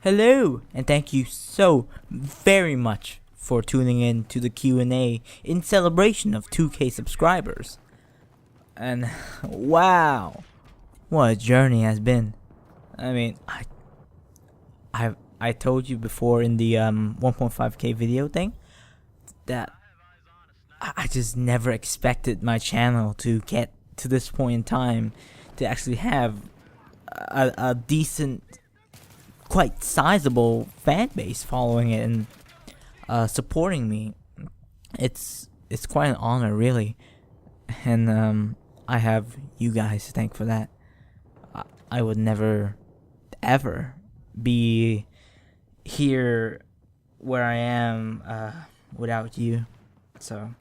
Hello, and thank you so very much for tuning in to the Q&A in celebration of 2K subscribers. And wow, what a journey has been. I mean, I told you before in the 1.5K video thing that I just never expected my channel to get to this point in time to actually have a decent, quite sizable fan base following it and supporting me. It's quite an honor, really, and I have you guys to thank for that. I would never, ever be here where I am without you. So,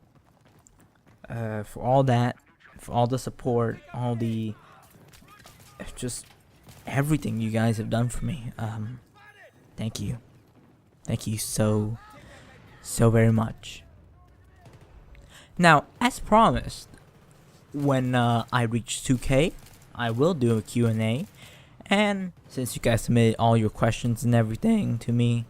for all that, for all the support, all the just everything you guys have done for me, thank you. Thank you so very much. Now, as promised, when I reach 2K, I will do a Q&A, and since you guys submitted all your questions and everything to me,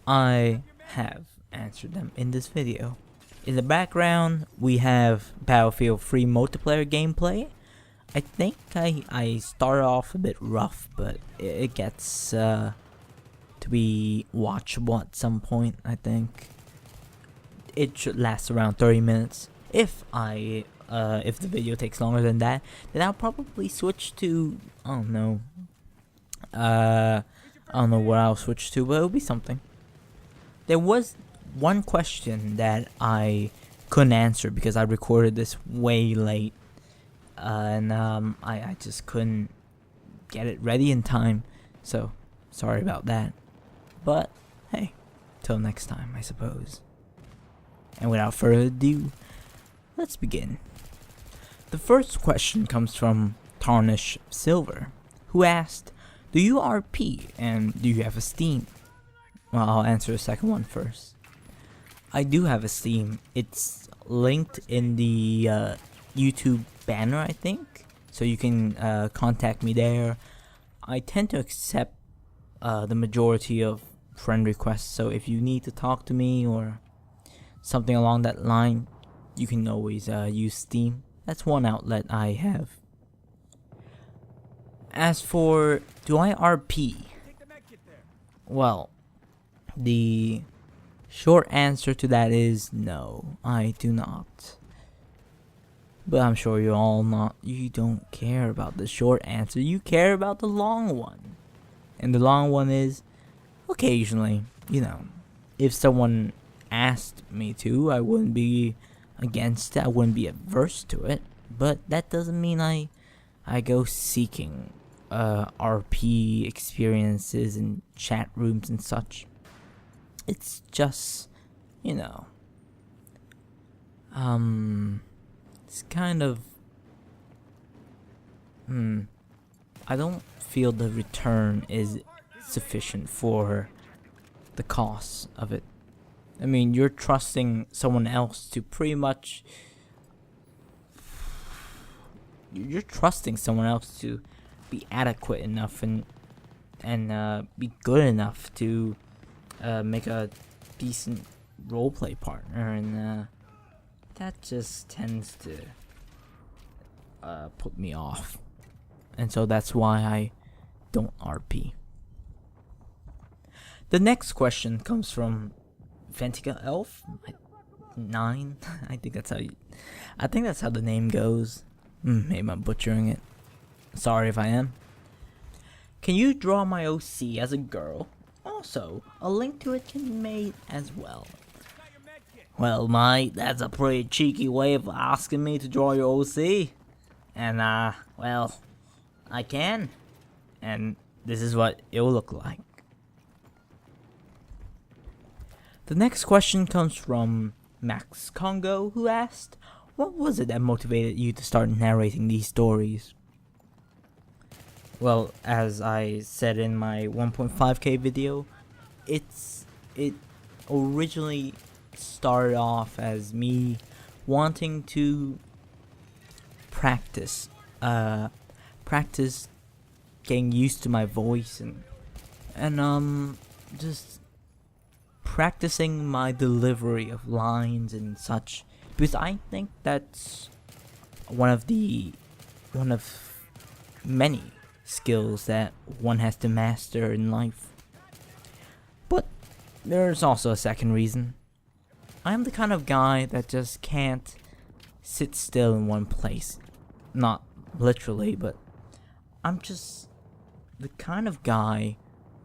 I have answered them in this video. In the background, we have Battlefield 3 multiplayer gameplay. I think I started off a bit rough, but it gets to be watchable at some point. I think it should last around 30 minutes. If the video takes longer than that, then I'll probably switch to I don't know what I'll switch to, but it'll be something. There was one question that I couldn't answer because I recorded this way late. And I just couldn't get it ready in time, so sorry about that. But hey, till next time, I suppose. And without further ado, let's begin. The first question comes from Tarnish Silver, who asked, "Do you RP and do you have a Steam?" Well, I'll answer the second one first. I do have a Steam. It's linked in the YouTube banner, I think, so you can contact me there. I tend to accept the majority of friend requests, so if you need to talk to me or something along that line, you can always use Steam. That's one outlet I have. As for do I RP, well, the short answer to that is no, I do not. But I'm sure you don't care about the short answer, you care about the long one. And the long one is, occasionally, if someone asked me to, I wouldn't be against it, I wouldn't be averse to it. But that doesn't mean I go seeking RP experiences in chat rooms and such. It's just, it's kind of, I don't feel the return is sufficient for the cost of it. I mean, you're trusting someone else to pretty much, you're trusting someone else to be adequate enough and be good enough to make a decent roleplay partner, and that just tends to put me off, and so that's why I don't RP. The next question comes from Ventica Elf 9. I think that's how the name goes. Maybe I'm butchering it. Sorry if I am. Can you draw my OC as a girl? Also, a link to it can be made as well. Well, mate, that's a pretty cheeky way of asking me to draw your OC. And, well, I can. And this is what it will look like. The next question comes from Max Congo, who asked, "What was it that motivated you to start narrating these stories?" Well, as I said in my 1.5K video, it originally started off as me wanting to practice getting used to my voice and and just practicing my delivery of lines and such, because I think that's one of many skills that one has to master in life. But there's also a second reason. I'm the kind of guy that just can't sit still in one place. Not literally, but I'm just the kind of guy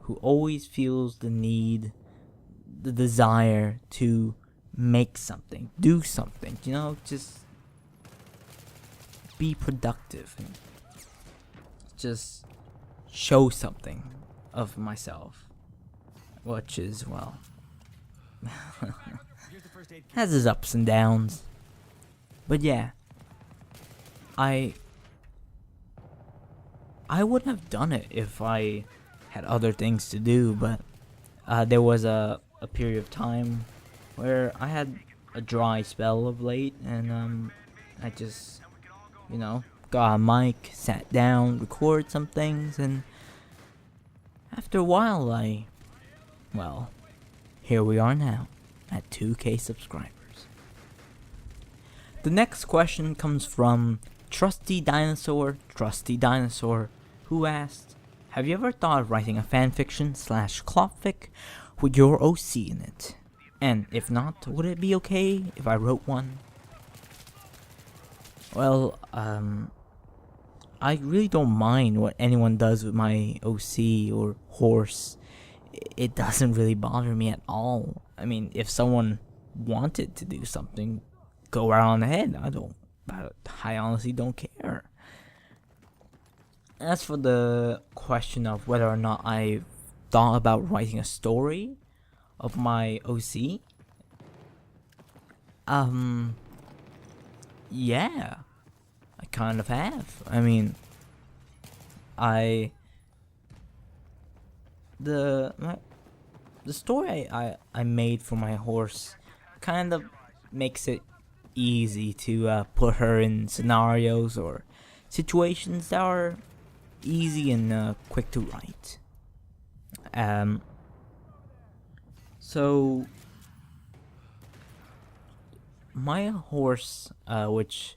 who always feels the need, the desire to make something, do something, just be productive and just show something of myself, which is, well, has its ups and downs. But yeah, I wouldn't have done it if I had other things to do, but there was a period of time where I had a dry spell of late, and I just, got a mic, sat down, recorded some things, and after a while well, here we are now at 2K subscribers. The next question comes from Trusty Dinosaur, who asked, have you ever thought of writing a fanfiction / clopfic with your OC in it? And if not, would it be okay if I wrote one? Well, I really don't mind what anyone does with my OC or horse. It doesn't really bother me at all. I mean, if someone wanted to do something, go right on ahead. I honestly don't care. As for the question of whether or not I've thought about writing a story of my OC, yeah, I kind of have. I mean, the story I made for my horse kind of makes it easy to put her in scenarios or situations that are easy and quick to write. So my horse, which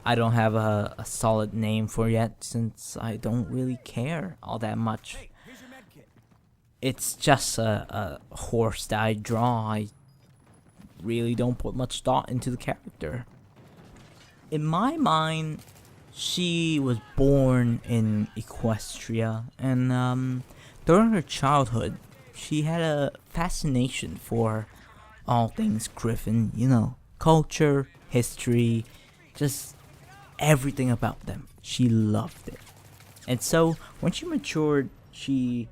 I don't have a solid name for yet, since I don't really care all that much. It's just a horse that I draw. I really don't put much thought into the character. In my mind, she was born in Equestria, and during her childhood, she had a fascination for all things Griffin, culture, history, just everything about them. She loved it. And so, when she matured, she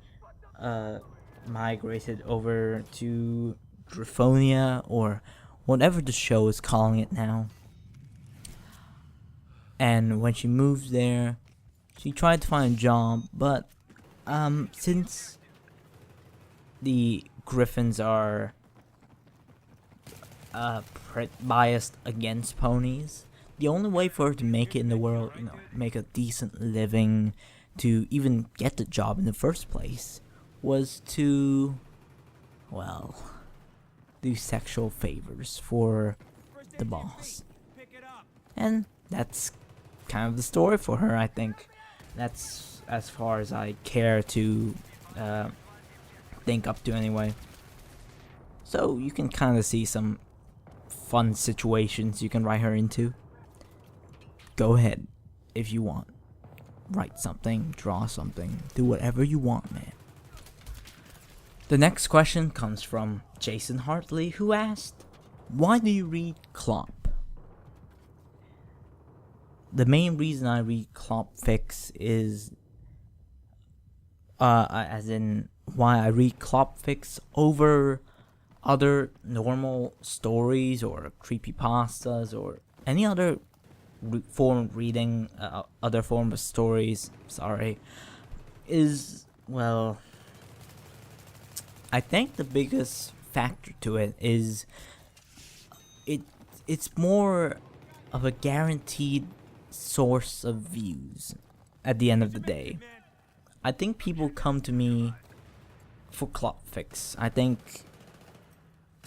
migrated over to Griffonia, or whatever the show is calling it now. And when she moved there, she tried to find a job, but since the Griffins are biased against ponies, the only way for her to make it in the world, make a decent living, to even get the job in the first place, was to, well, do sexual favors for the boss. And that's kind of the story for her, I think. That's as far as I care to think up to anyway. So you can kind of see some fun situations you can write her into. Go ahead, if you want. Write something, draw something, do whatever you want, man. The next question comes from Jason Hartley, who asked, why do you read Clop? The main reason I read clopfics is, as in why I read clopfics over other normal stories or creepypastas or any other form of reading, other form of stories, is, well, I think the biggest factor to it is it's more of a guaranteed source of views at the end of the day. I think people come to me for clock fix. I think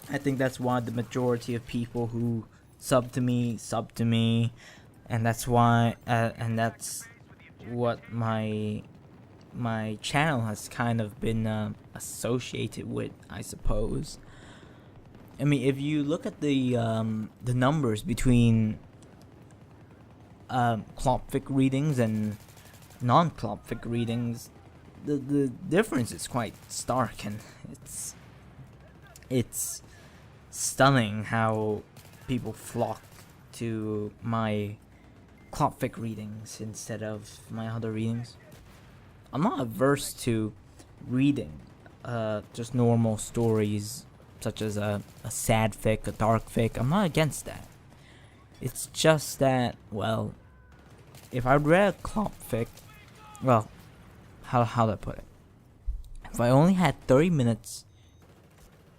that's why the majority of people who sub to me, and that's why and that's what my channel has kind of been associated with, I suppose. I mean, if you look at the numbers between Klopfic readings and non-Klopfic readings, the difference is quite stark, and it's stunning how people flock to my Klopfic readings instead of my other readings. I'm not averse to reading just normal stories such as a sad fic, a dark fic. I'm not against that. It's just that, well, if I read a Klopfic, well, how do I put it? If I only had 30 minutes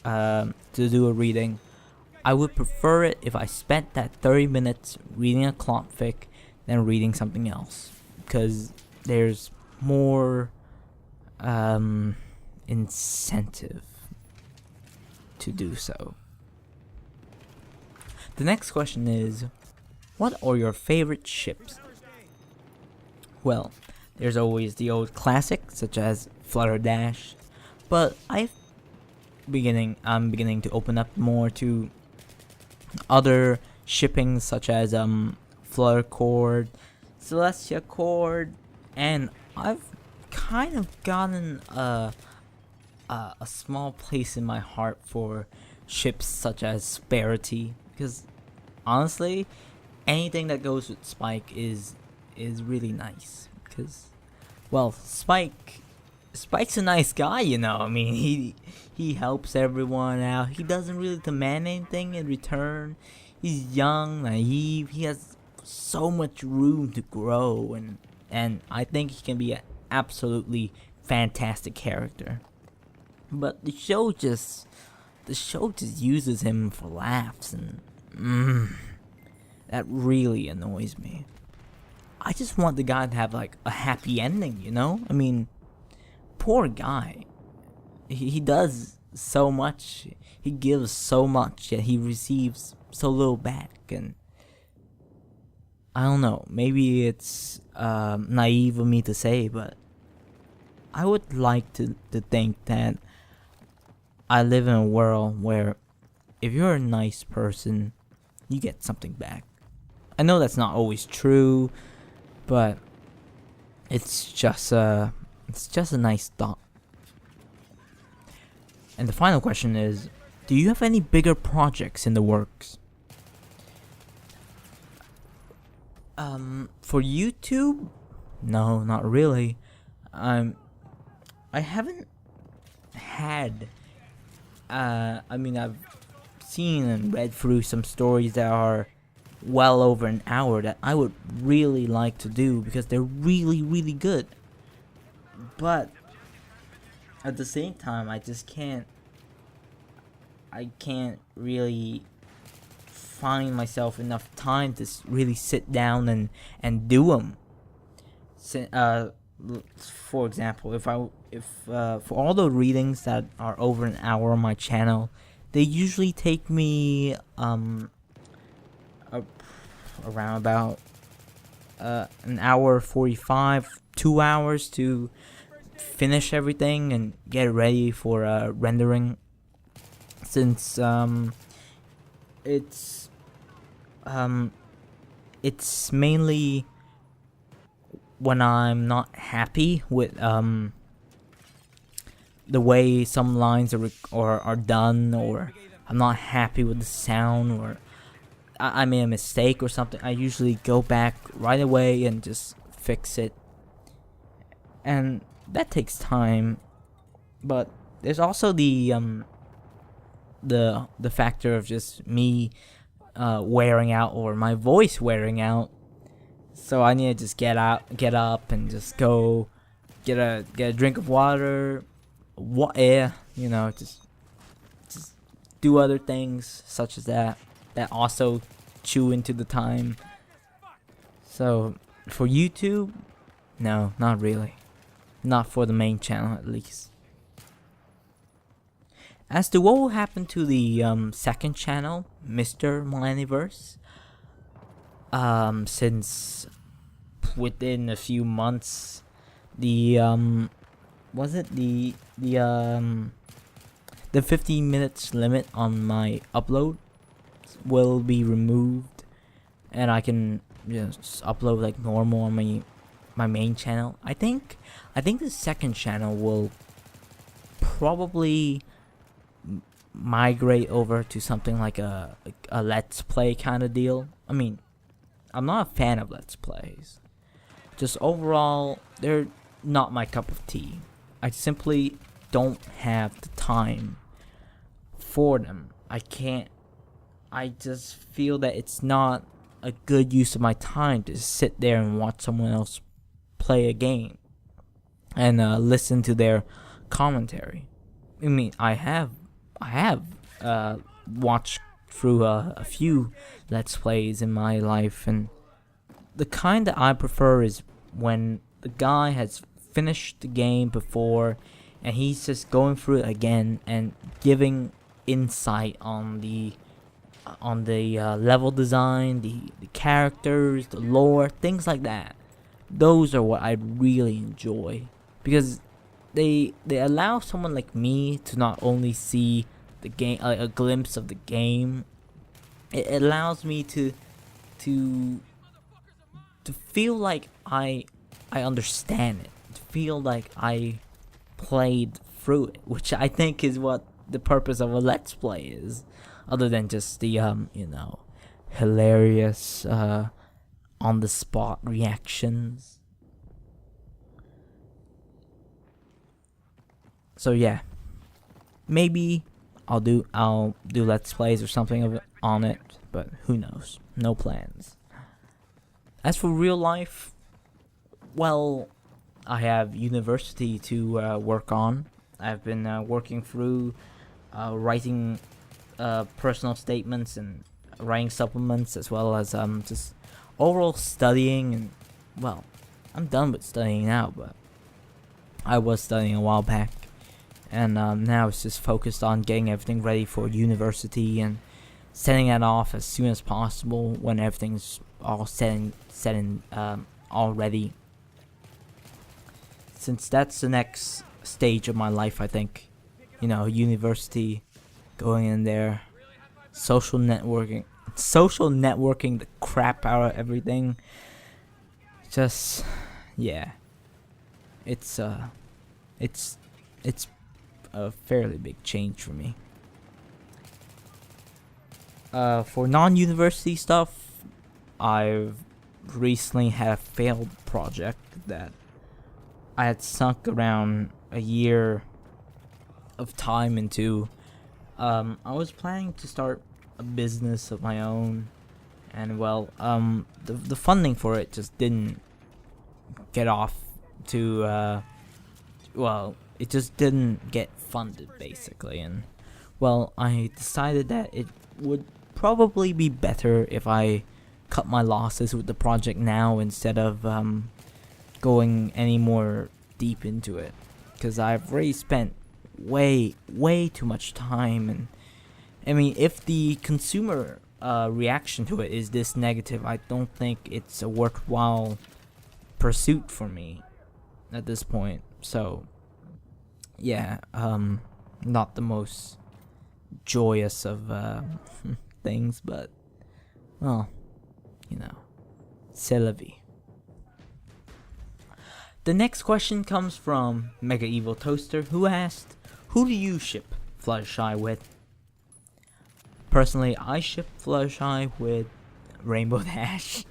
to do a reading, I would prefer it if I spent that 30 minutes reading a Klopfic than reading something else, because there's more incentive to do so. The next question is, what are your favorite ships? Well, there's always the old classics such as Flutterdash, but I'm beginning to open up more to other shipping such as Fluttercord, Celestia Cord, and I've kind of gotten a small place in my heart for ships such as Sparity, because honestly, anything that goes with Spike is really nice, because, well, Spike's a nice guy, you know. I mean, he helps everyone out. He doesn't really demand anything in return. He's young, naive. He has so much room to grow, and I think he can be an absolutely fantastic character. But the show just uses him for laughs, and that really annoys me. I just want the guy to have like a happy ending, you know? I mean, poor guy. He does so much. He gives so much, yet he receives so little back, and I don't know. Maybe it's naive of me to say, but I would like to think that I live in a world where if you're a nice person, you get something back. I know that's not always true, but it's just a nice thought. And the final question is, do you have any bigger projects in the works? For YouTube? No, not really. I haven't had I mean, I've seen and read through some stories that are well over an hour that I would really like to do because they're really, really good. But at the same time, I can't really find myself enough time to really sit down and do them. For example, if for all the readings that are over an hour on my channel, they usually take me around about an hour 45, 2 hours to finish everything and get ready for rendering. Since it's mainly when I'm not happy with the way some lines are done, or I'm not happy with the sound, or I made a mistake or something, I usually go back right away and just fix it. And that takes time. But there's also the factor of just me wearing out, or my voice wearing out. So I need to just get up and just go get a drink of water, just do other things such as that also chew into the time. So for YouTube, no, not really. Not for the main channel, at least. As to what will happen to the second channel, Mr. Millenniverse, since within a few months, the was it the 15 minutes limit on my upload will be removed, and I can just upload like normal on my main channel. I think the second channel will probably migrate over to something like a let's play kind of deal. I mean, I'm not a fan of let's plays. Just overall, they're not my cup of tea. I simply don't have the time for them. I just feel that it's not a good use of my time to sit there and watch someone else play a game and listen to their commentary. I mean, I have watched through a few let's plays in my life, and the kind that I prefer is when the guy has finished the game before and he's just going through it again and giving insight on the level design, the characters, the lore, things like that. Those are what I really enjoy, because they allow someone like me to not only see the game, a glimpse of the game. It allows me to feel like I understand it, to feel like I played through it, which I think is what the purpose of a let's play is, other than just the hilarious on the spot reactions. So yeah, maybe I'll do let's plays or something of it on it, but who knows? No plans. As for real life, well, I have university to work on. I've been working through writing personal statements and writing supplements, as well as just overall studying. And well, I'm done with studying now, but I was studying a while back, and now it's just focused on getting everything ready for university and setting that off as soon as possible when everything's all set and all ready. Since that's the next stage of my life, I think, university, going in there, social networking the crap out of everything. Just, yeah, it's a fairly big change for me. For non-university stuff, I've recently had a failed project that I had sunk around a year of time into. I was planning to start a business of my own, and well, the funding for it just didn't get off to it just didn't get funded, basically. And well, I decided that it would probably be better if I cut my losses with the project now instead of going any more deep into it, because I've already spent way too much time. And I mean, if the consumer reaction to it is this negative, I don't think it's a worthwhile pursuit for me at this point. So yeah, not the most joyous of things, but well, c'est la vie. The next question comes from Mega Evil Toaster, who asked, "Who do you ship Fluttershy with?" Personally, I ship Fluttershy with Rainbow Dash.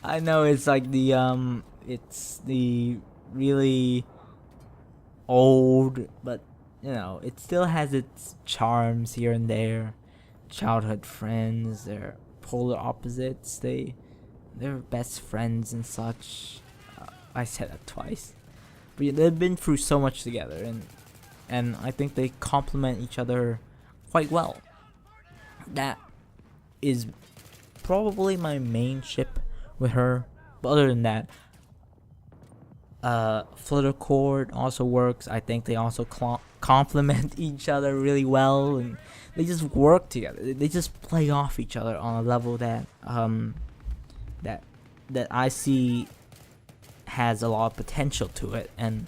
I know it's like it's the really old, but it still has its charms here and there. Childhood friends, they're polar opposites. They're best friends and such. I said that twice, but they've been through so much together, and I think they complement each other quite well. That is probably my main ship with her. But other than that, Fluttercord also works. I think they also complement each other really well, and they just work together. They just play off each other on a level that that I see has a lot of potential to it, and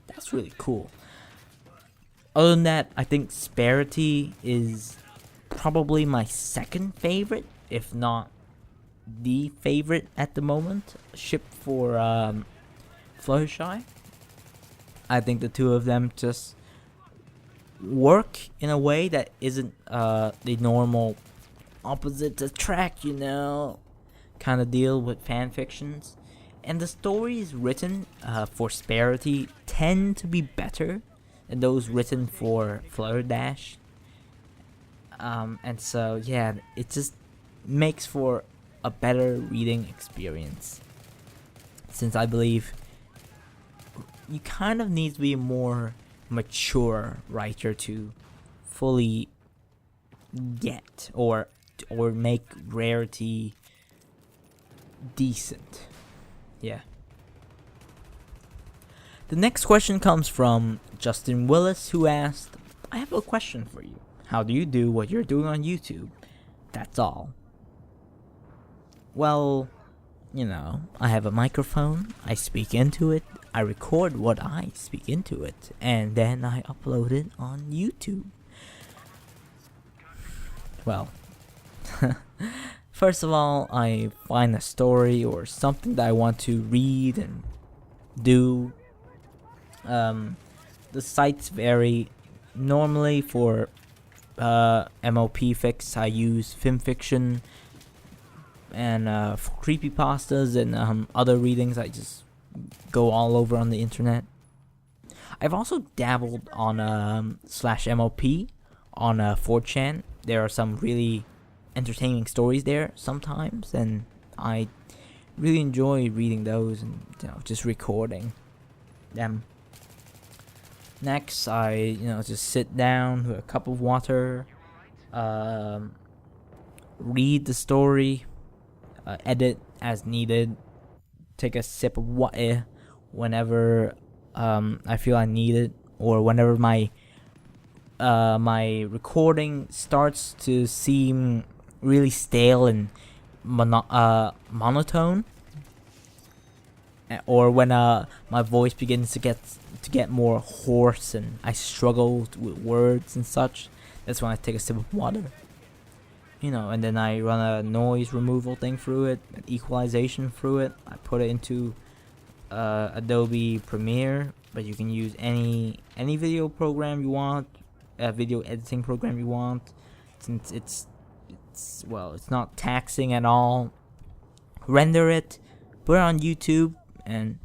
that's really cool. Other than that, I think Sparity is probably my second favorite, if not the favorite at the moment, ship for Fluttershy. I think the two of them just work in a way that isn't the normal opposites attract, kind of deal with fan fictions. And the stories written for Sparity tend to be better than those written for Flutterdash. And so, yeah, it just makes for a better reading experience. Since I believe you kind of need to be a more mature writer to fully get or make Rarity decent. Yeah. The next question comes from Justin Willis, who asked, I have a question for you. How do you do what you're doing on YouTube? That's all. Well, I have a microphone, I speak into it, I record what I speak into it, and then I upload it on YouTube. Well, first of all, I find a story or something that I want to read and do. The sites vary. Normally for MOP fix, I use FimFiction, and for creepypastas and other readings, I just go all over on the internet. I've also dabbled on /MOP on 4chan. There are some really entertaining stories there sometimes, and I really enjoy reading those and just recording them. Next, I just sit down with a cup of water, read the story, edit as needed, take a sip of water whenever I feel I need it, or whenever my recording starts to seem really stale and monotone, or when my voice begins to get more hoarse and I struggle with words and such. That's when I take a sip of water, and then I run a noise removal thing through it, an equalization through it. I put it into Adobe Premiere, but you can use any video program you want, video editing program you want, since it's not taxing at all. Render it, put it on YouTube, and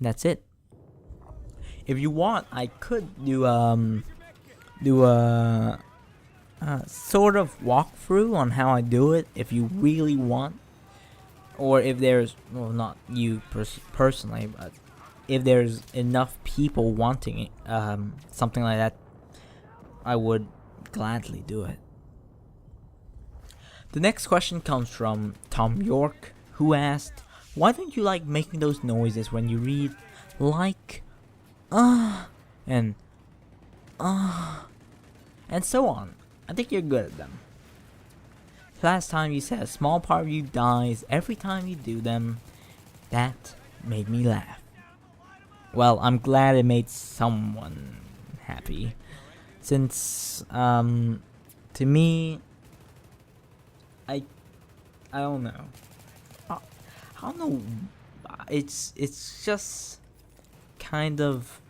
that's it. If you want, I could do a sort of walkthrough on how I do it, if you really want, or if there's not you personally, but if there's enough people wanting it, something like that, I would gladly do it. The next question comes from Tom York, who asked, why don't you like making those noises when you read, like, and so on? I think you're good at them. Last time you said a small part of you dies every time you do them. That made me laugh. Well, I'm glad it made someone happy. Since, to me, I don't know. I don't know. It's just kind of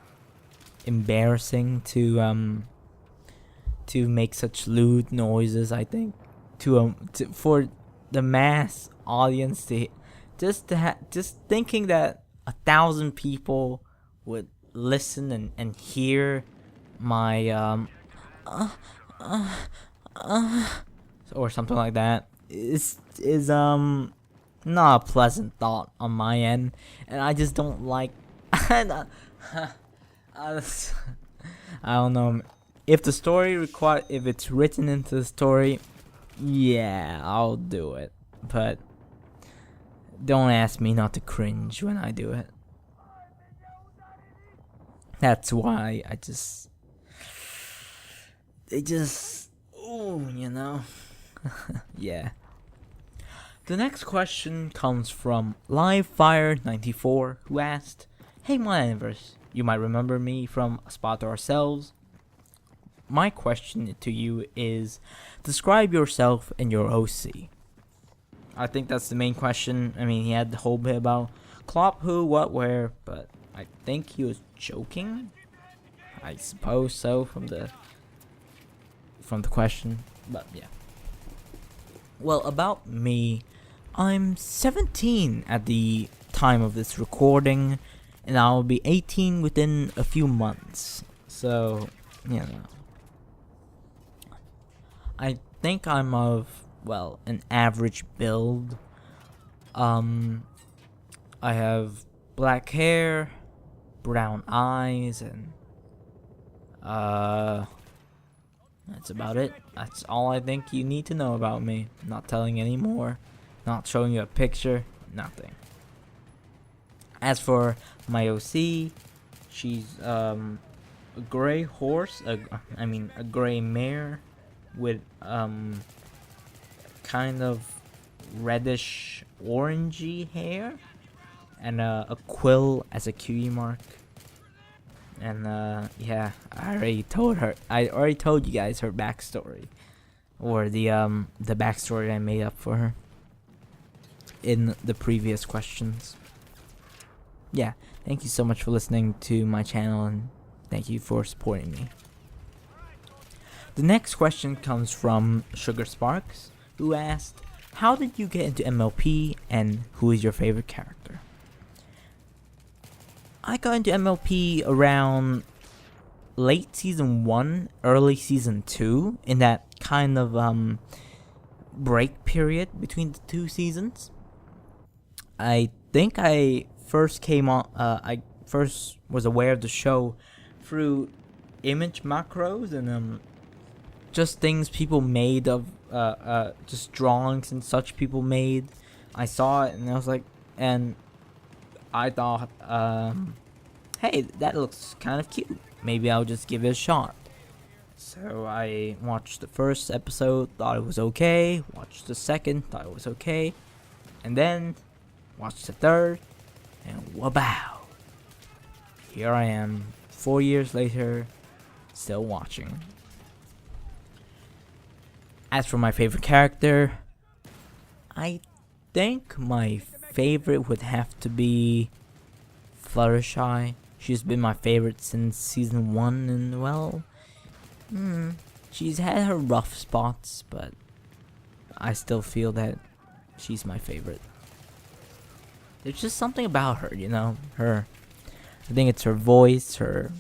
embarrassing to make such lewd noises. I think for the mass audience to just thinking that 1,000 people would listen and hear my or something like that is not a pleasant thought on my end, and I just don't like. I don't know. If the story if it's written into the story, yeah, I'll do it. But don't ask me not to cringe when I do it. That's why they just, yeah. The next question comes from Livefire94, who asked, "Hey Multiverse, you might remember me from Spot Ourselves. My question to you is, describe yourself and your OC." I think that's the main question. I mean, he had the whole bit about Klopp, who, what, where, but I think he was joking. I suppose so from the question, but yeah. Well, about me, I'm 17 at the time of this recording, and I'll be 18 within a few months. So, I think I'm of, well, an average build. I have black hair, brown eyes, and that's about it. That's all I think you need to know about me. Not telling any more, not showing you a picture, nothing. As for my OC, she's a gray horse, a gray mare with kind of reddish orangey hair and a quill as a cutie mark. And yeah, I already told you guys her backstory, or the backstory I made up for her in the previous questions. Yeah, thank you so much for listening to my channel, and thank you for supporting me. The next question comes from Sugar Sparks, who asked, "How did you get into MLP, and who is your favorite character?" I got into MLP around late season 1, early season 2, in that kind of break period between the two seasons. I think I first came on, I first was aware of the show through image macros and just things people made of, just drawings and such people made. I saw it and I was like, and I thought, hey, that looks kind of cute. Maybe I'll just give it a shot. So I watched the first episode, thought it was okay. Watched the second, thought it was okay. And then watched the third, and wabow. Here I am, 4 years later, still watching. As for my favorite character, I think my favorite would have to be Fluttershy. She's been my favorite since season 1, and well, she's had her rough spots, but I still feel that she's my favorite. There's just something about her, her. I think it's her voice, her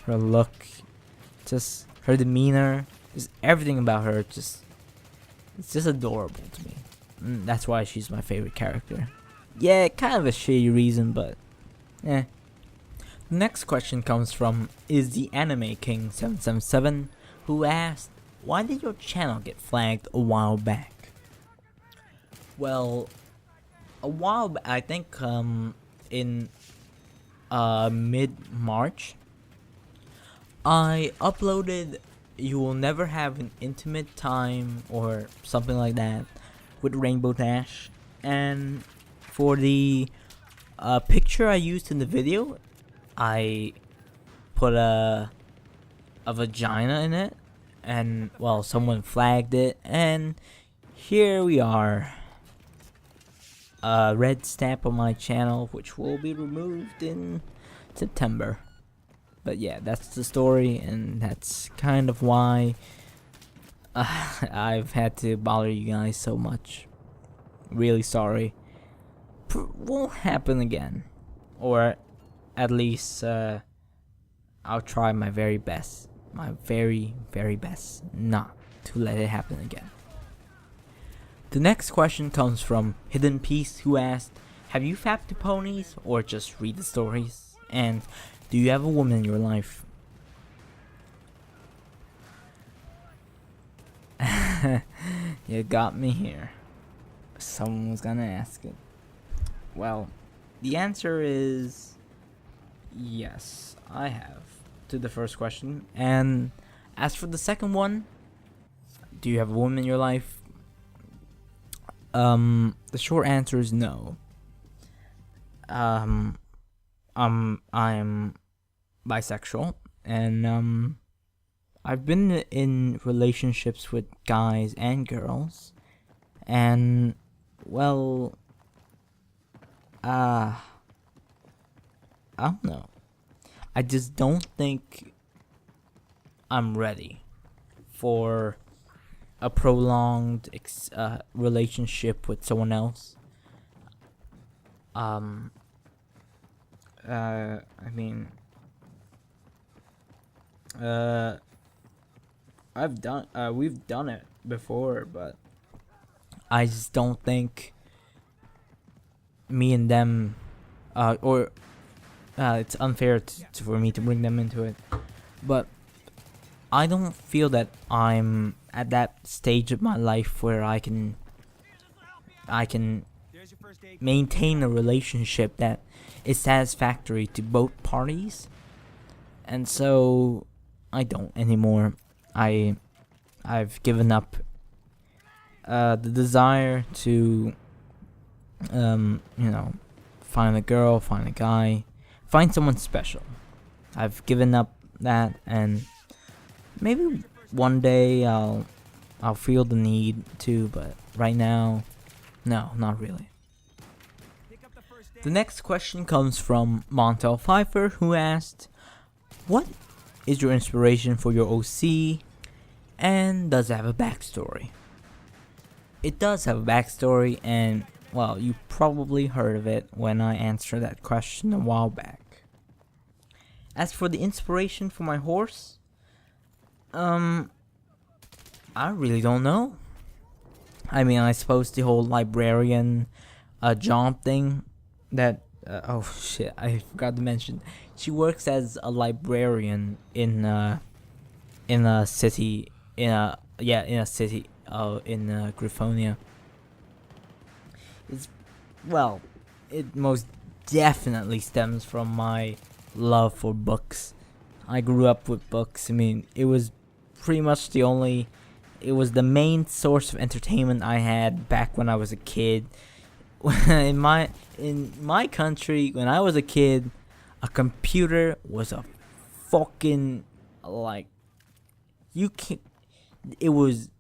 look, just her demeanor, just everything about her. It's just adorable to me. That's why she's my favorite character. Yeah, kind of a shitty reason, but The next question comes from Is the Anime King 777, who asked, "Why did your channel get flagged a while back?" Well, a while back, I think in mid-March, I uploaded "You Will Never Have an Intimate Time" or something like that with Rainbow Dash, and for the picture I used in the video, I put a vagina in it, and well, someone flagged it, and here we are. A red stamp on my channel, which will be removed in September. But yeah, that's the story, and that's kind of why I've had to bother you guys so much. Really sorry. Won't happen again, or at least I'll try my very best, not to let it happen again. The next question comes from Hidden Peace, who asked, "Have you fapped to ponies or just read the stories? And do you have a woman in your life?" You got me here. Someone was gonna ask it. Well, the answer is Yes, I have. To the first question. And as for the second one, do you have a woman in your life? The short answer is no. I'm bisexual, and I've been in relationships with guys and girls, and well, I don't know. I just don't think I'm ready for a prolonged relationship with someone else. I mean, we've done it before, but I just don't think me and them, it's unfair for me to bring them into it, but I don't feel that I'm at that stage of my life where I can maintain a relationship that is satisfactory to both parties, and so I don't anymore. I've given up the desire to find a girl, find a guy, find someone special. I've given up that, and maybe one day I'll feel the need to, but right now, no, not really. The next question comes from Montel Pfeiffer, who asked, "What is your inspiration for your OC, and does it have a backstory?" It does have a backstory, and well, you probably heard of it when I answered that question a while back. As for the inspiration for my horse, I really don't know. I mean, I suppose the whole librarian job thing that oh shit, I forgot to mention. She works as a librarian in a city in a city in Griffonia. It most definitely stems from my love for books. I grew up with books. I mean, it was pretty much it was the main source of entertainment I had back when I was a kid. in my country, when I was a kid, a computer was a fucking it was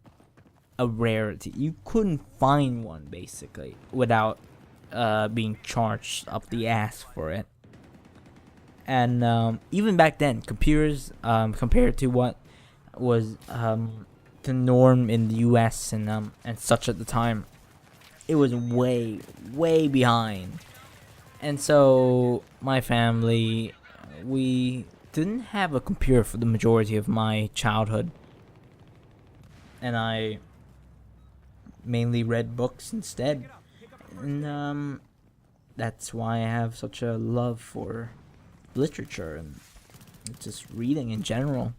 a rarity. You couldn't find one basically without being charged up the ass for it. And even back then, computers, compared to what was the norm in the U.S. and such at the time, it was way behind. And so my family, we didn't have a computer for the majority of my childhood, and I mainly read books instead. And that's why I have such a love for literature and just reading in general.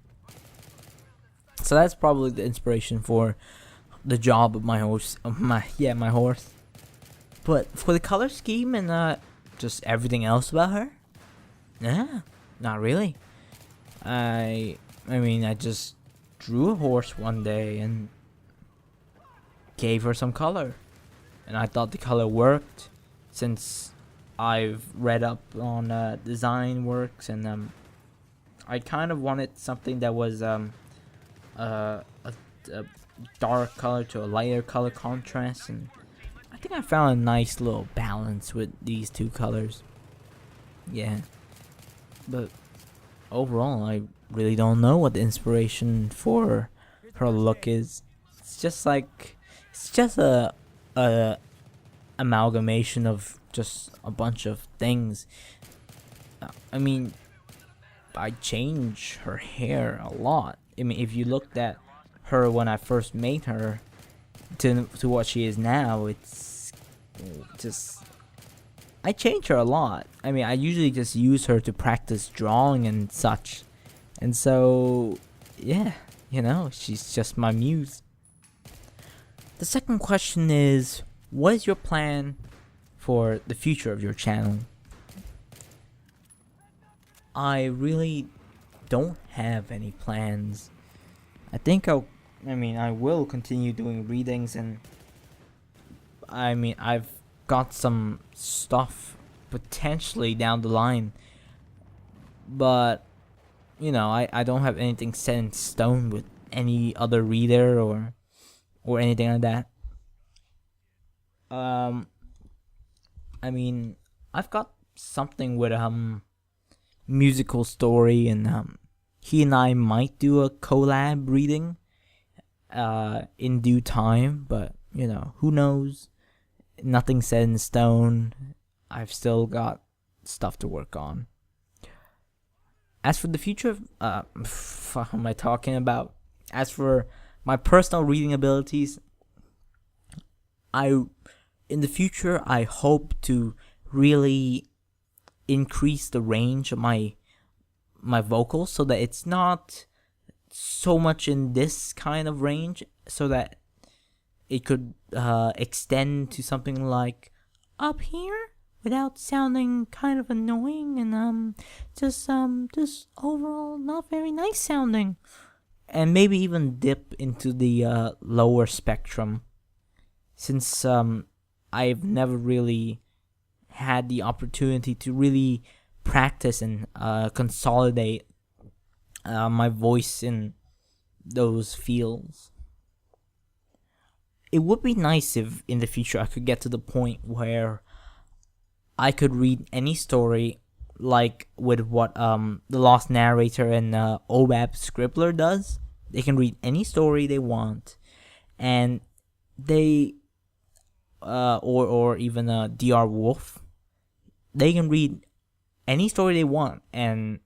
So that's probably the inspiration for the job of my horse. My horse. But for the color scheme and just everything else about her, not really. I mean, I just drew a horse one day and gave her some color, and I thought the color worked, since I've read up on design works, and I kind of wanted something that was a dark color to a lighter color contrast, and I think I found a nice little balance with these two colors. Yeah, but overall, I really don't know what the inspiration for her look is. It's just a amalgamation of just a bunch of things. I mean, I change her hair a lot. I mean, if you looked at her when I first made her to what she is now, it's just, I change her a lot. I mean, I usually just use her to practice drawing and such, and so yeah, she's just my muse. The second question is, what is your plan for the future of your channel? I really don't have any plans. I will continue doing readings, and I've got some stuff potentially down the line, but I don't have anything set in stone with any other reader or anything like that. Um, I've got something with musical story, and he and I might do a collab reading in due time, but who knows? Nothing set in stone. I've still got stuff to work on. As for the future, what am I talking about? As for my personal reading abilities, in the future I hope to really increase the range of my vocals, so that it's not so much in this kind of range, so that it could extend to something like up here without sounding kind of annoying and just overall not very nice sounding, and maybe even dip into the lower spectrum, since I've never really had the opportunity to really practice and consolidate my voice in those fields. It would be nice if in the future I could get to the point where I could read any story, like with what the Lost Narrator and Obab Scribbler does. They can read any story they want, and they or even Dr. Wolf, they can read any story they want, and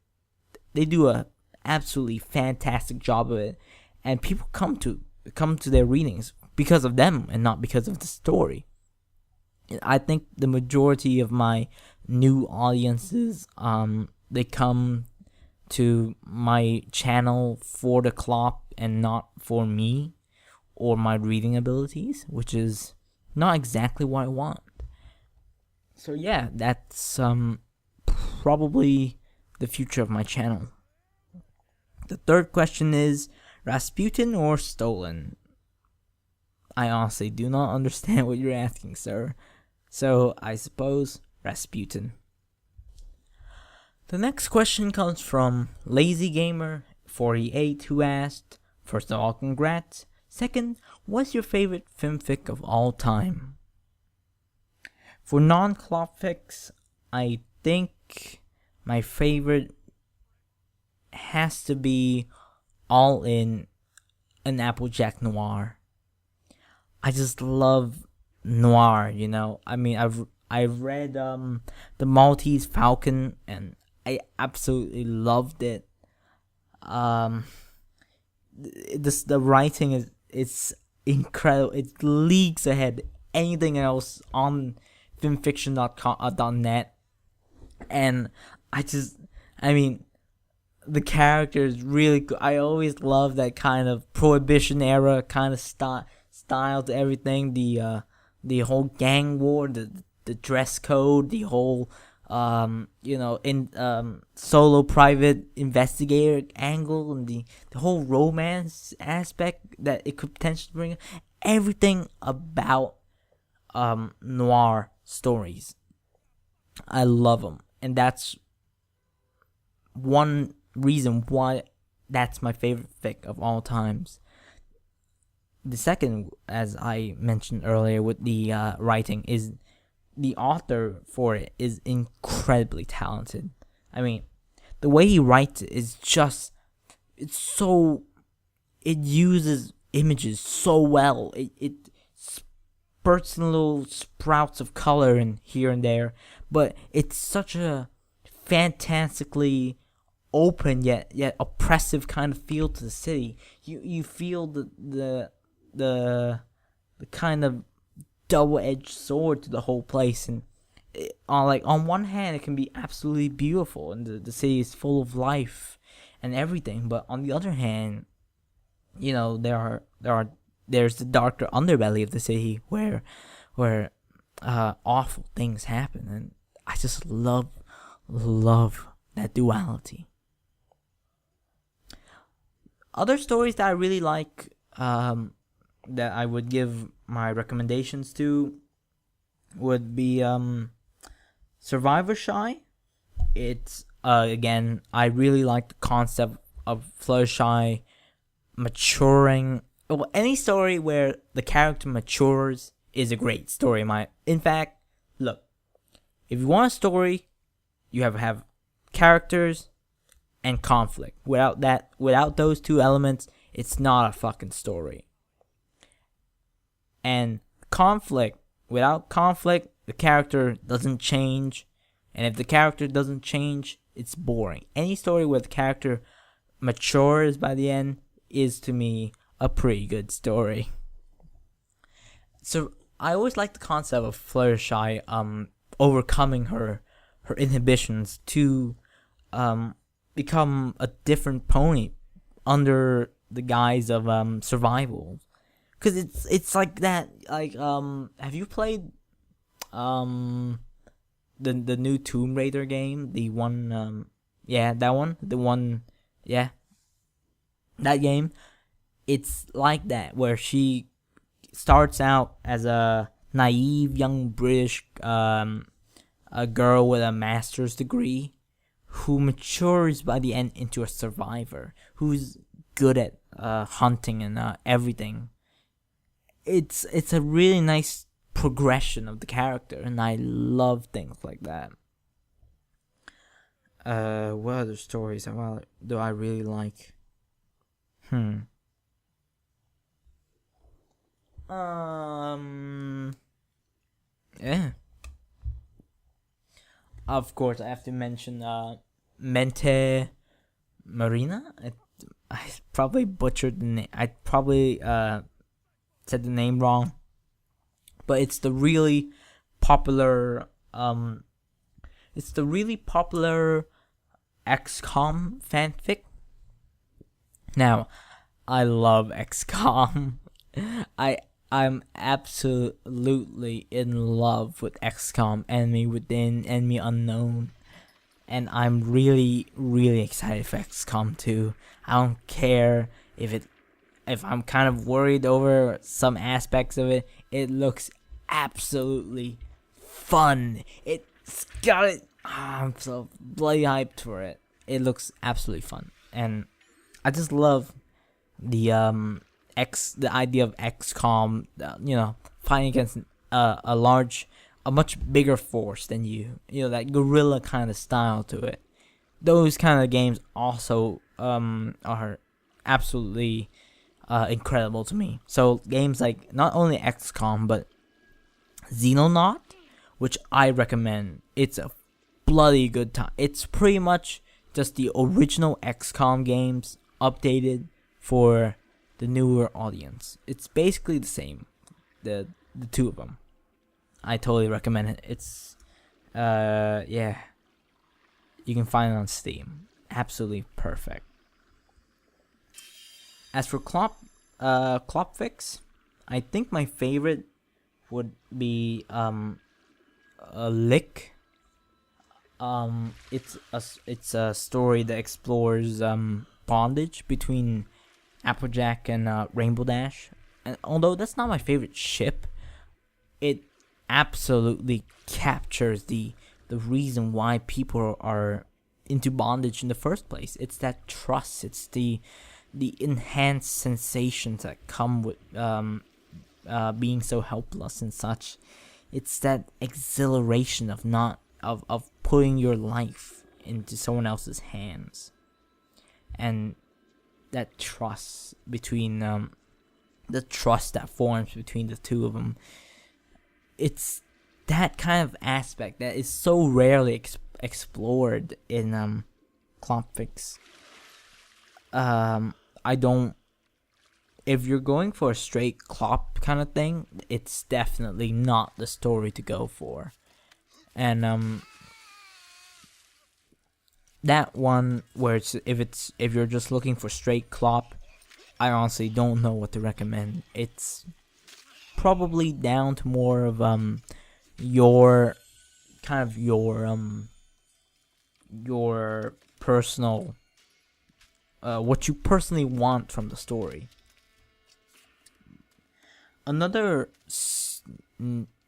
they do a absolutely fantastic job of it, and people come to their readings because of them and not because of the story. I think the majority of my new audiences, they come to my channel for the clock and not for me or my reading abilities, which is not exactly what I want. So yeah, that's probably the future of my channel. The third question is Rasputin or Stolen? I honestly do not understand what you're asking, sir. So I suppose Rasputin. The next question comes from Lazy Gamer 48, who asked, first of all, congrats. Second, what's your favorite fanfic of all time? For non-clop fics, I think my favorite has to be All In an Applejack Noir. I just love noir, I've read the Maltese Falcon, and I absolutely loved it. The writing it's incredible. It leagues ahead anything else on filmfiction.net, and the character is really good. I always love that kind of Prohibition era kind of style to everything. The whole gang war, the dress code, the whole solo private investigator angle, and the whole romance aspect that it could potentially bring. Everything about noir stories, I love them, and that's one reason why that's my favorite fic of all times. The second, as I mentioned earlier with the writing, is the author for it is incredibly talented. The way he writes is just, it uses images so well. It spurts in little sprouts of color and here and there, but it's such a fantastically open yet oppressive kind of feel to the city. You feel the kind of double-edged sword to the whole place, and on one hand it can be absolutely beautiful and the city is full of life and everything, but on the other hand, there's the darker underbelly of the city where awful things happen, and I just love that duality. Other stories that I really like, that I would give my recommendations to, would be Survivor Shy. It's again, I really like the concept of Fluttershy maturing. Well, any story where the character matures is a great story. In fact, look, if you want a story, you have characters and conflict. Without those two elements, it's not a fucking story. And without conflict, the character doesn't change. And if the character doesn't change, it's boring. Any story where the character matures by the end is, to me, a pretty good story. So I always like the concept of Fluttershy overcoming her inhibitions to become a different pony under the guise of survival. Cause it's like that. Like have you played the new Tomb Raider game? The one that one, that game. It's like that, where she starts out as a naive young British a girl with a master's degree who matures by the end into a survivor who's good at hunting and everything. It's a really nice progression of the character, and I love things like that. What other stories do I really like? Yeah. Of course, I have to mention Mente Marina. I probably butchered the name. I probably said the name wrong, but it's the really popular XCOM fanfic. Now, I love XCOM. I'm absolutely in love with XCOM, Enemy Within, Enemy Unknown, and I'm really, really excited for XCOM 2. I don't care if I'm kind of worried over some aspects of it. It looks absolutely fun. It's got it. I'm so bloody hyped for it. It looks absolutely fun, and I just love the idea of XCOM, fighting against a much bigger force than you. That guerrilla kind of style to it. Those kind of games also are absolutely incredible to me. So games like not only XCOM but Xenonaut, which I recommend. It's a bloody good time. It's pretty much just the original XCOM games updated for the newer audience. It's basically the same, the two of them. I totally recommend it. It's you can find it on Steam. Absolutely perfect. As for Klopfix, I think my favorite would be a Lick. It's a story that explores bondage between Applejack and Rainbow Dash. And although that's not my favorite ship, it absolutely captures the reason why people are into bondage in the first place. It's that trust. It's the enhanced sensations that come with being so helpless and such. It's that exhilaration of putting your life into someone else's hands, and that trust between the trust that forms between the two of them. It's that kind of aspect that is so rarely explored in Klopfix. If you're going for a straight Klop kind of thing, it's definitely not the story to go for. And that one where if you're just looking for straight Klop, I honestly don't know what to recommend. It's probably down to more of your your personal, what you personally want from the story. Another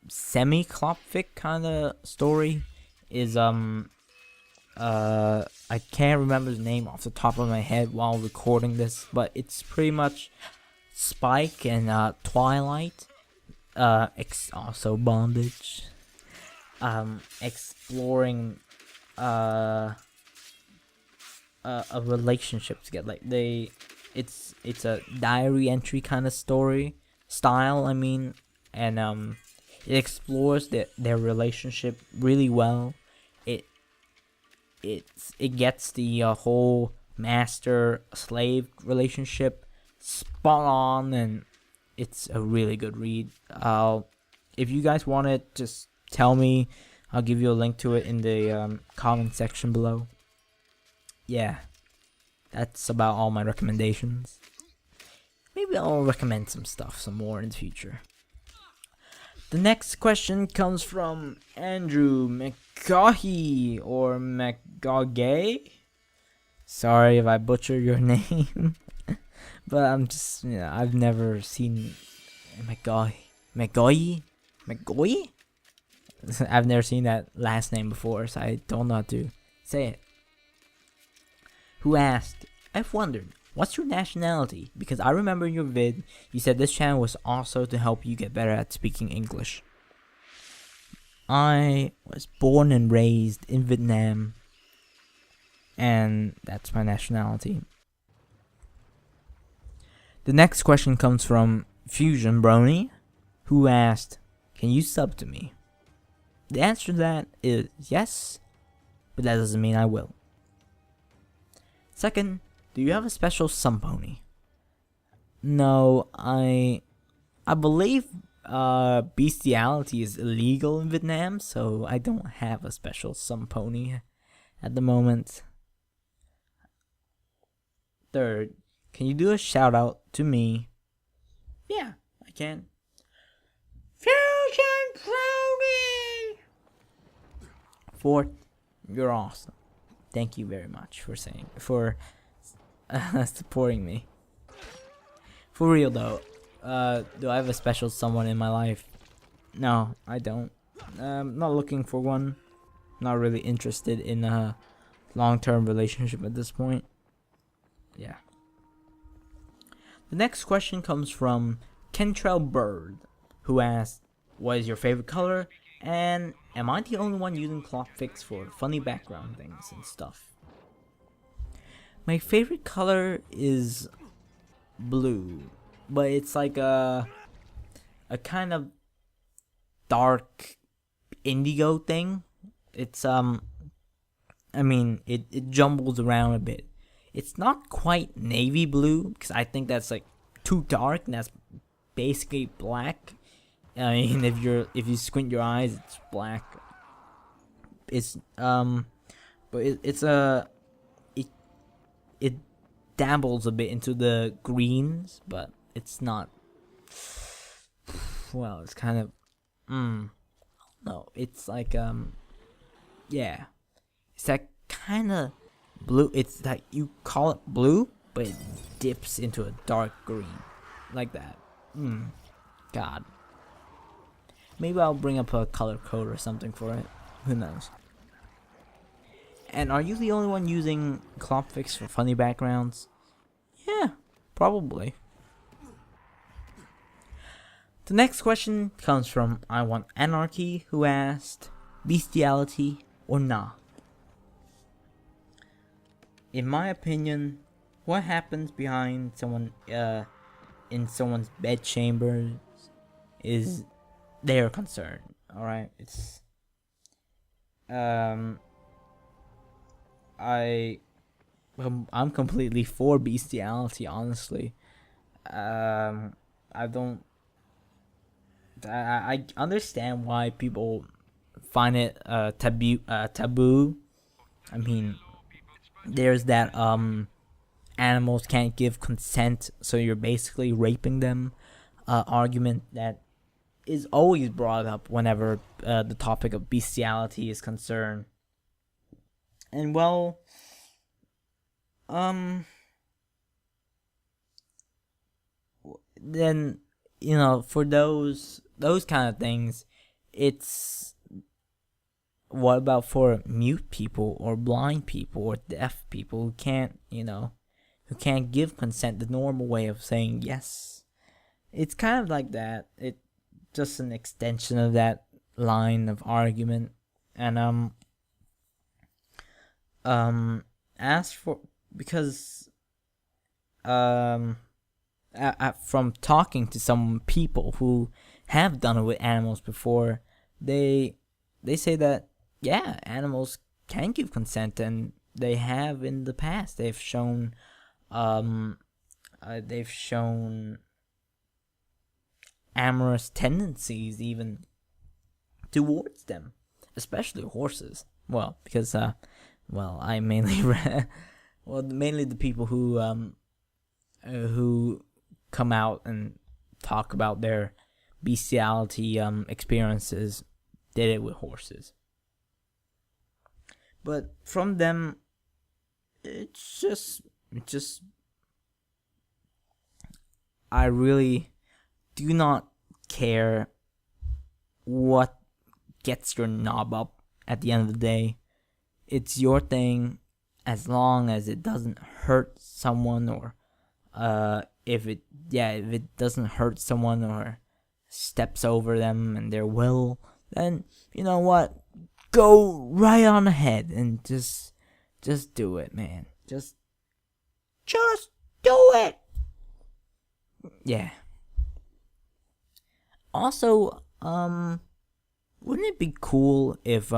semi-clopfic kind of story is I can't remember the name off the top of my head while recording this, but it's pretty much Spike and Twilight, also bondage, exploring a relationship together. Like it's a diary entry kind of story style. I mean, and it explores their relationship really well. It gets the whole master-slave relationship spot on, and it's a really good read. If you guys want it, just tell me. I'll give you a link to it in the comment section below. Yeah, that's about all my recommendations. Maybe I'll recommend some more in the future. The next question comes from Andrew McGahey or McGahey. Sorry if I butcher your name, but I'm just, I've never seen McGahey. I've never seen that last name before, so I don't know how to say it. Who asked, I've wondered, what's your nationality? Because I remember in your vid, you said this channel was also to help you get better at speaking English. I was born and raised in Vietnam, and that's my nationality. The next question comes from Fusion Brony, who asked, can you sub to me? The answer to that is yes, but that doesn't mean I will. Second, do you have a special sub pony? No, I believe bestiality is illegal in Vietnam, so I don't have a special sub pony at the moment. Third, can you do a shout out to me? Yeah, I can. Fusion Brody! Fourth, you're awesome. Thank you very much for supporting me. For real though, do I have a special someone in my life? No, I don't. Not looking for one. Not really interested in a long-term relationship at this point. Yeah. The next question comes from Kentrell Bird, who asked, what is your favorite color? And am I the only one using clopfics for funny background things and stuff? My favorite color is blue, but it's like a kind of dark indigo thing. It's I mean it jumbles around a bit. It's not quite navy blue because I think that's like too dark, and that's basically black. I mean, if you squint your eyes, it's black. It's but it dabbles a bit into the greens, but it's not. Well, it's kind of no, it's like yeah, it's that kind of blue. It's like you call it blue, but it dips into a dark green, like that. God. Maybe I'll bring up a color code or something for it. Who knows? And are you the only one using clopfics for funny backgrounds? Yeah, probably. The next question comes from I Want Anarchy, who asked, bestiality or nah? In my opinion, what happens behind someone in someone's bed chambers is their concern. Alright, it's I'm completely for bestiality, honestly. I understand why people find it taboo. I mean, there's that animals can't give consent, so you're basically raping them argument that is always brought up whenever the topic of bestiality is concerned. And well, then for those kind of things, it's what about for mute people or blind people or deaf people who can't give consent the normal way of saying yes? It's kind of like that. It's just an extension of that line of argument. And as for because from talking to some people who have done it with animals before, they say that yeah, animals can give consent, and they have in the past. They've shown amorous tendencies even towards them, especially horses. Well, because I mainly mainly the people who come out and talk about their bestiality experiences did it with horses. But from them, it's just I really do not care what gets your knob up at the end of the day. It's your thing, as long as it doesn't hurt someone, or if it doesn't hurt someone or steps over them and their will, then you know what? Go right on ahead and just do it, man. Just do it. Yeah. Also, wouldn't it be cool if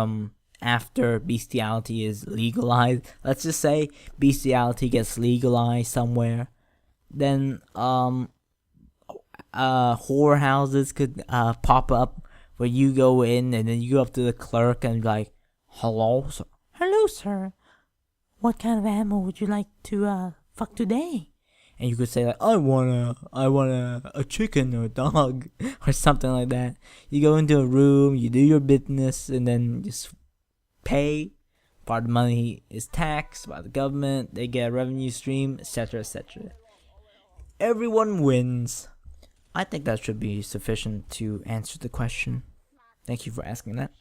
after bestiality is legalized, let's just say bestiality gets legalized somewhere, then whorehouses could pop up where you go in and then you go up to the clerk and be like, hello sir, what kind of animal would you like to fuck today? And you could say like, I want a chicken or a dog or something like that. You go into a room, you do your business, and then just pay. Part of the money is taxed by the government. They get a revenue stream, etc., etc. Everyone wins. I think that should be sufficient to answer the question. Thank you for asking that.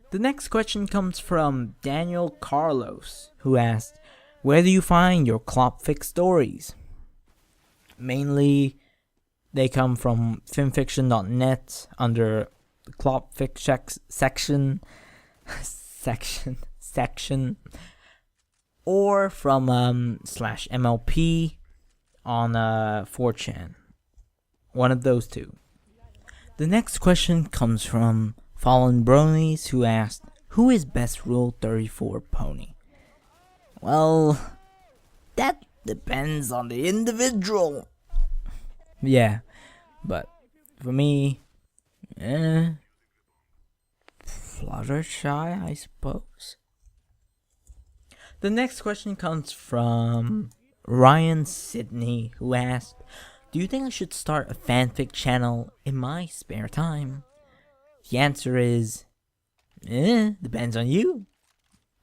The next question comes from Daniel Carlos, who asked, where do you find your Clopfic stories? Mainly, they come from fanfiction.net under the Clopfic section, or from /MLP on 4chan. One of those two. The next question comes from Fallen Bronies, who asked, who is best Rule 34 pony? Well, that depends on the individual. Yeah, but for me, Fluttershy, I suppose. The next question comes from Ryan Sidney, who asked, do you think I should start a fanfic channel in my spare time? The answer is, depends on you.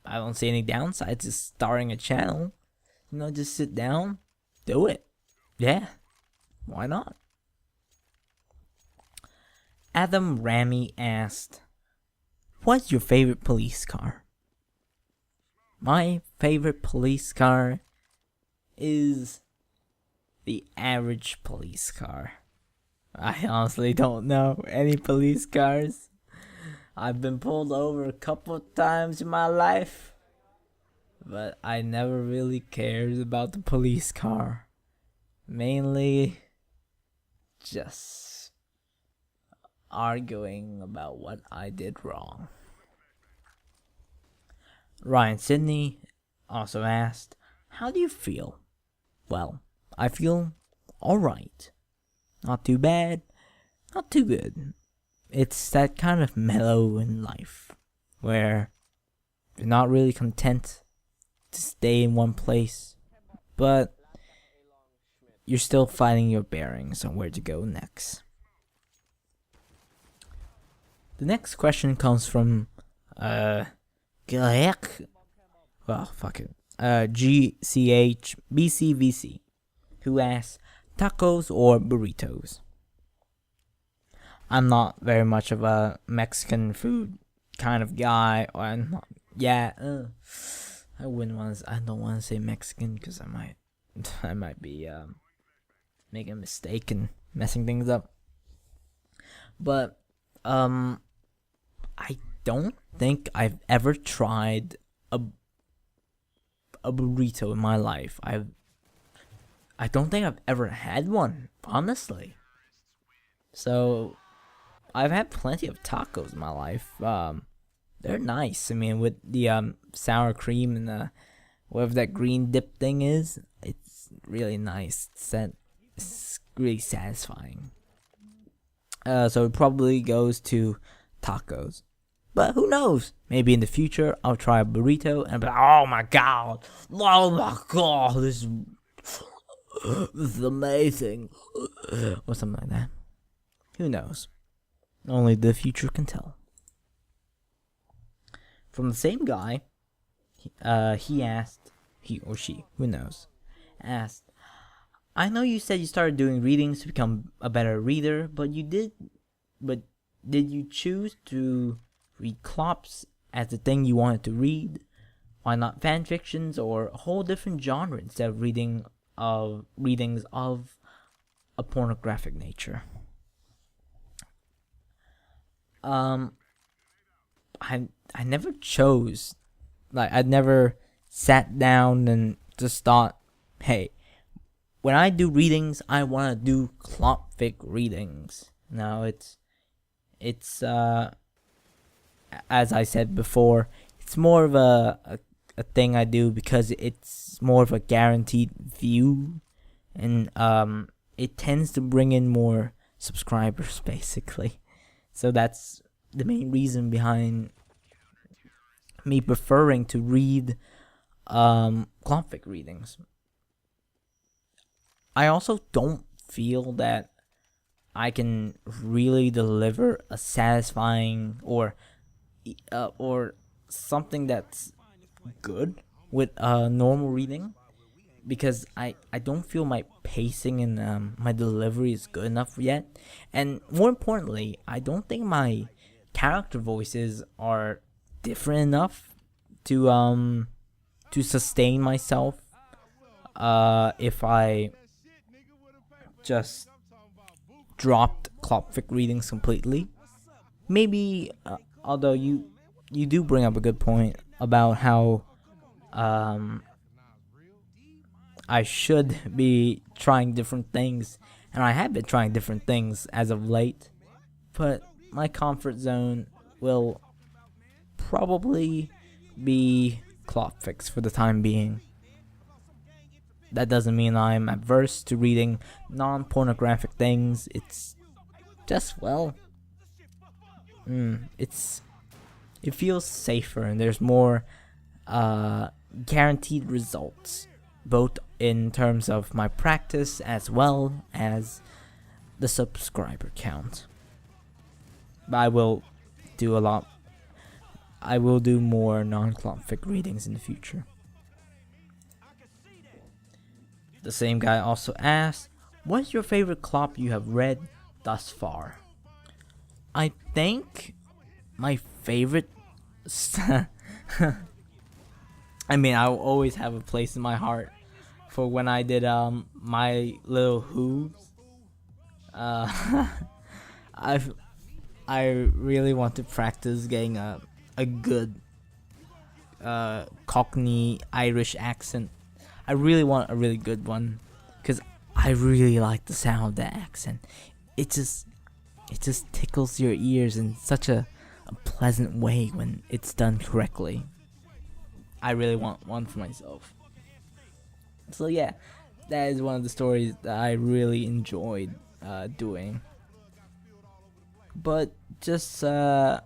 I don't see any downside to starting a channel. Just sit down, do it. Yeah, why not? Adam Ramy asked, what's your favorite police car? My favorite police car is the average police car. I honestly don't know any police cars. I've been pulled over a couple of times in my life, but I never really cared about the police car. Mainly just arguing about what I did wrong. Ryan Sidney also asked, how do you feel? Well, I feel alright. Not too bad, not too good. It's that kind of mellow in life, where you're not really content to stay in one place, but you're still finding your bearings on where to go next. The next question comes from guy well, fuck it. GCHBCVC, who asks, tacos or burritos? I'm not very much of a Mexican food kind of guy, or I'm not. Yeah, I wouldn't want to. I don't want to say Mexican because I might be making a mistake and messing things up. But I don't think I've ever tried a burrito in my life. I don't think I've ever had one, honestly. So I've had plenty of tacos in my life. They're nice. I mean, with the sour cream and whatever that green dip thing is, it's really nice. It's really satisfying. So it probably goes to tacos. But who knows? Maybe in the future I'll try a burrito and be like, oh my god, this is amazing, or something like that. Who knows? Only the future can tell. From the same guy, he asked, he or she, who knows, asked, I know you said you started doing readings to become a better reader, but did you choose to read clops as the thing you wanted to read? Why not fan fictions or a whole different genre instead of readings of a pornographic nature? I never chose, like, I never sat down and just thought, hey, when I do readings, I want to do clopfic readings. No, it's as I said before, it's more of a thing I do because it's more of a guaranteed view, and it tends to bring in more subscribers, basically. So that's the main reason behind me preferring to read clopfic readings. I also don't feel that I can really deliver a satisfying or something that's good with normal reading, because I don't feel my pacing and my delivery is good enough yet, and more importantly, I don't think my character voices are different enough to sustain myself if I just dropped clopfic readings completely. Maybe although you do bring up a good point about how I should be trying different things, and I have been trying different things as of late, but my comfort zone will probably be clopfics for the time being. That doesn't mean I'm adverse to reading non-pornographic things. It's just, well, it feels safer, and there's more guaranteed results, both in terms of my practice as well as the subscriber count. But I will do more non-clopfic readings in the future. The same guy also asked, what is your favorite clop you have read thus far? I think my favorite I mean, I will always have a place in my heart for when I did my little hooves. I really want to practice getting a good Cockney Irish accent. I really want a really good one, because I really like the sound of that accent. It just tickles your ears in such a pleasant way when it's done correctly. I really want one for myself. So yeah, that is one of the stories that I really enjoyed doing. But just in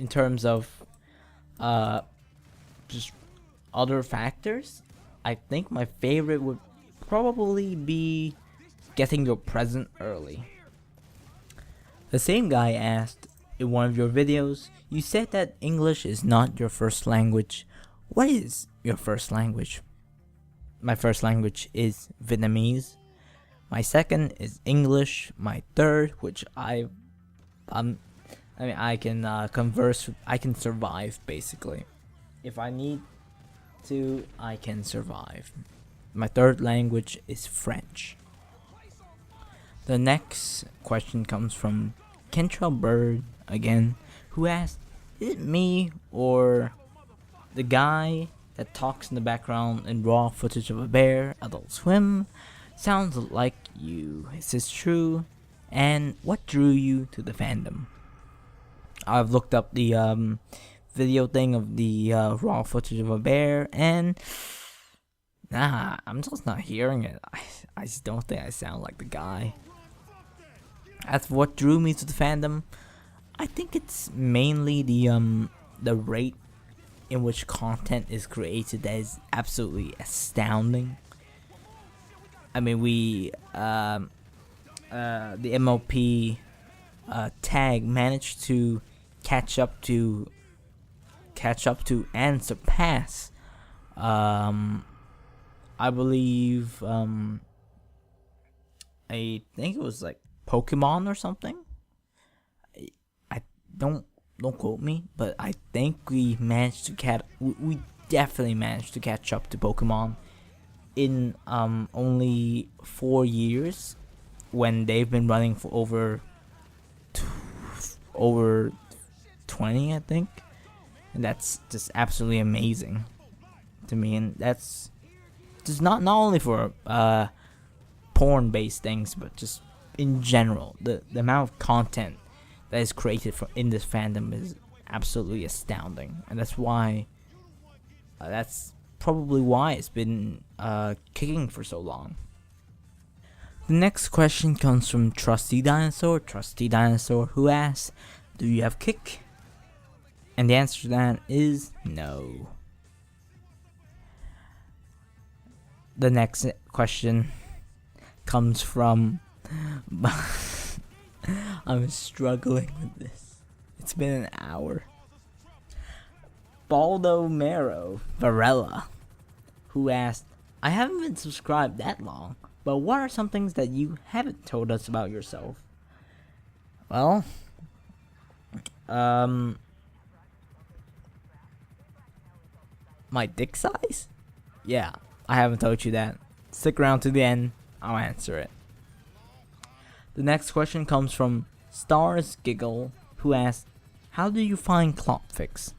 terms of just other factors, I think my favorite would probably be getting your present early. The same guy asked, in one of your videos, you said that English is not your first language. What is your first language? My first language is Vietnamese. My second is English. My third, which I can converse. I can survive basically. If I need to, I can survive. My third language is French. The next question comes from Kentrell Bird again, who asked, "Is it me or the guy that talks in the background in raw footage of a bear, Adult Swim, sounds like you? Is this true? And what drew you to the fandom?" I've looked up the video thing of the raw footage of a bear, and nah, I'm just not hearing it. I just don't think I sound like the guy. As for what drew me to the fandom, I think it's mainly the rate in which content is created that is absolutely astounding. I mean, the MLP tag managed to catch up to and surpass, I believe, I think it was like Pokemon or something. I don't quote me, but I think we definitely managed to catch up to Pokemon in only 4 years, when they've been running for over 20, I think. And that's just absolutely amazing to me, and that's just not only for porn based things, but just in general. The amount of content that is created in this fandom is absolutely astounding, and that's why that's probably why it's been kicking for so long. The next question comes from Trusty Dinosaur, who asks, "Do you have kick?" And the answer to that is no. The next question comes from I'm struggling with this. It's been an hour. Baldomero Varela, who asked, "I haven't been subscribed that long, but what are some things that you haven't told us about yourself?" Well, my dick size? Yeah, I haven't told you that. Stick around to the end, I'll answer it. The next question comes from Stars Giggle, who asks, "How do you find Clopfix?"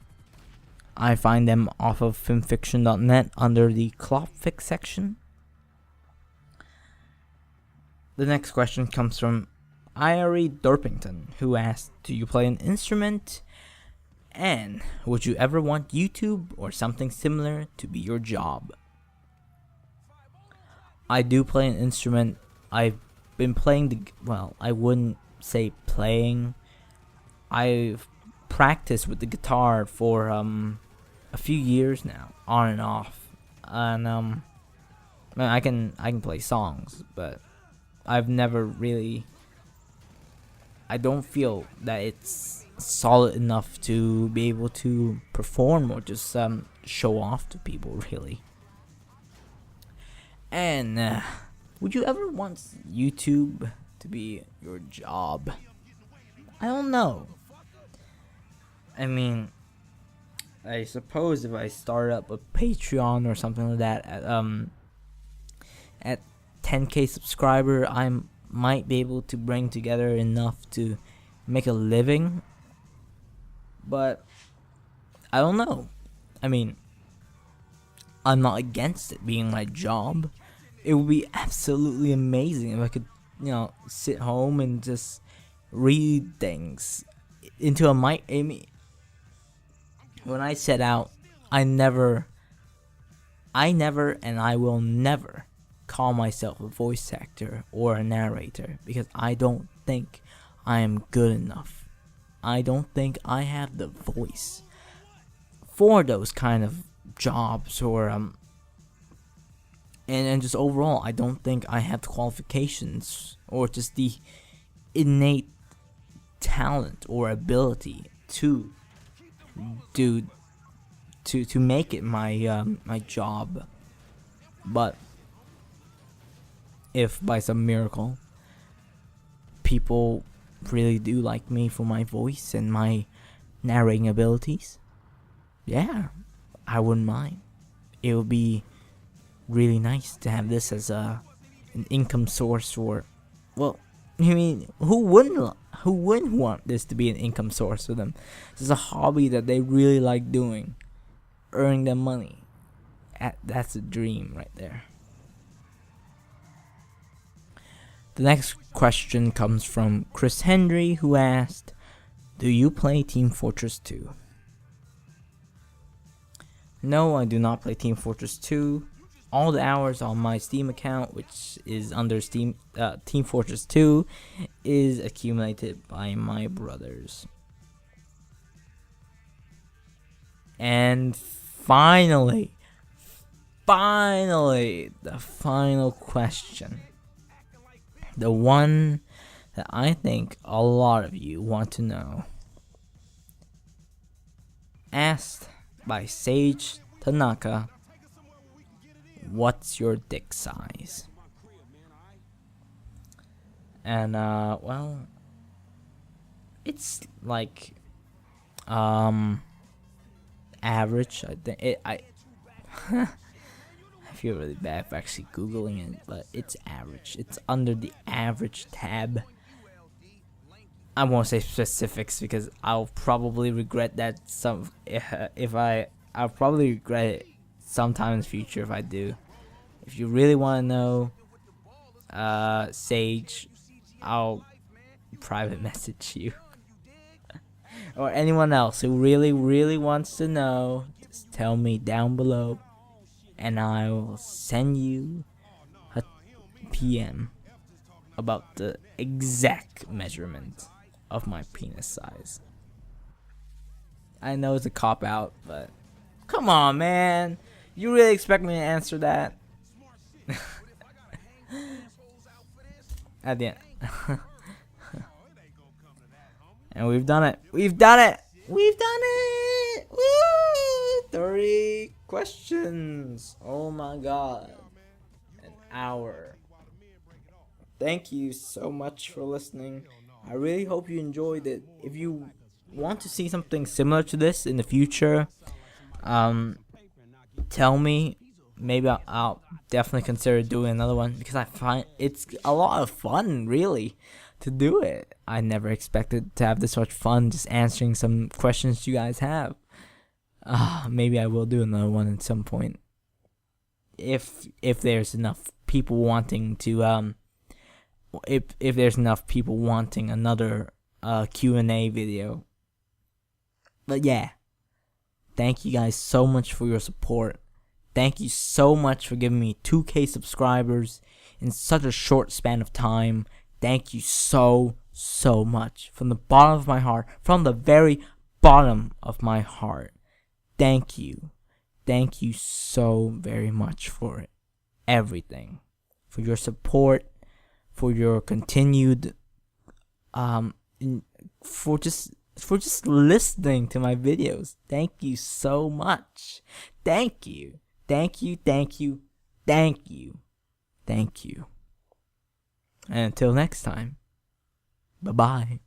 I find them off of filmfiction.net under the Clopfix section. The next question comes from Irie Dorpington, who asks, "Do you play an instrument? And would you ever want YouTube or something similar to be your job?" I do play an instrument. I've been playing I wouldn't say playing. I've practiced with the guitar for a few years now, on and off. And I can play songs, but I've never really, I don't feel that it's solid enough to be able to perform or just show off to people, really. And would you ever want YouTube to be your job? I don't know. I mean, I suppose if I start up a Patreon or something like that at 10k subscriber, I might be able to bring together enough to make a living. But I don't know. I mean, I'm not against it being my job. It would be absolutely amazing if I could, sit home and just read things into a mic. I mean, when I set out, I never and I will never call myself a voice actor or a narrator, because I don't think I am good enough. I don't think I have the voice for those kind of jobs, or and just overall, I don't think I have the qualifications or just the innate talent or ability to do to make it my job. But if by some miracle people really do like me for my voice and my narrating abilities, yeah, I wouldn't mind. It would be really nice to have this as an income source. Or, well, I mean, who wouldn't want this to be an income source for them? This is a hobby that they really like doing, earning them money. That's a dream right there. The next question comes from Chris Henry, who asked, "Do you play Team Fortress 2?" No, I do not play Team Fortress 2. All the hours on my Steam account, which is under Team Fortress 2, is accumulated by my brothers. And finally, the final question. The one that I think a lot of you want to know. Asked by Sage Tanaka, "What's your dick size?" And well, it's like average. I think I feel really bad for actually googling it, but it's average. It's under the average tab. I won't say specifics because I'll probably regret that I'll probably regret it sometime in the future if I do. If you really want to know, Sage, I'll private message you. Or anyone else who really wants to know, just tell me down below, and I will send you a PM about the exact measurement of my penis size. I know it's a cop out, but come on, man. You really expect me to answer that? At the end. And we've done it. We've done it. Woo! 30 questions. Oh my god. An hour. Thank you so much for listening. I really hope you enjoyed it. If you want to see something similar to this in the future, tell me. Maybe I'll definitely consider doing another one, because I find it's a lot of fun, really, to do it. I never expected to have this much fun just answering some questions you guys have. Maybe I will do another one at some point, if there's enough people wanting to if there's enough people wanting another Q&A video. But yeah, thank you guys so much for your support. Thank you so much for giving me 2K subscribers in such a short span of time. Thank you so much. From the bottom of my heart. From the very bottom of my heart. Thank you. Thank you so very much for everything. For your support. For your continued for just listening to my videos. Thank you so much. Thank you. Thank you. And until next time, bye-bye.